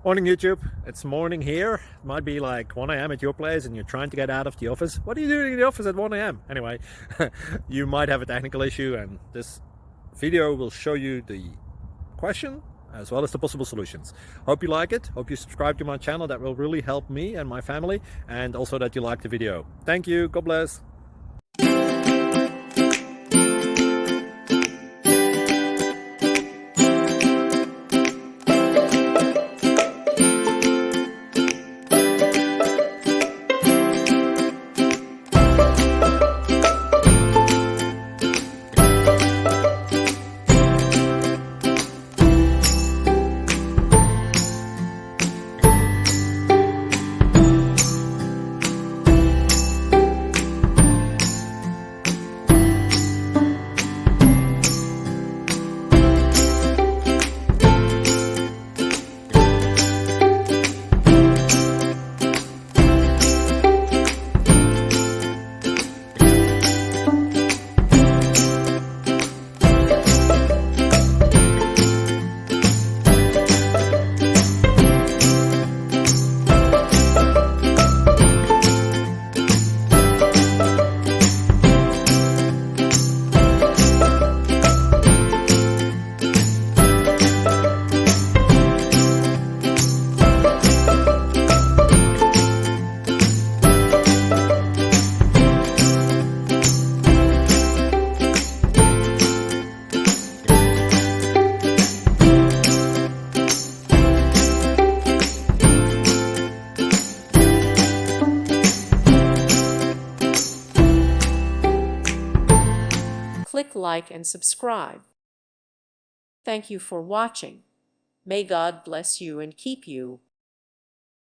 Morning YouTube, it's morning here. It might be like 1 a.m. at your place and you're trying to get out of the office. What are you doing in the office at 1 a.m? Anyway, you might have a technical issue and this video will show you the question as well as the possible solutions. Hope you like it, hope you subscribe to my channel. That will really help me and my family, and also that you like the video. Thank you, God bless. Click like and subscribe. Thank you for watching. May God bless you and keep you.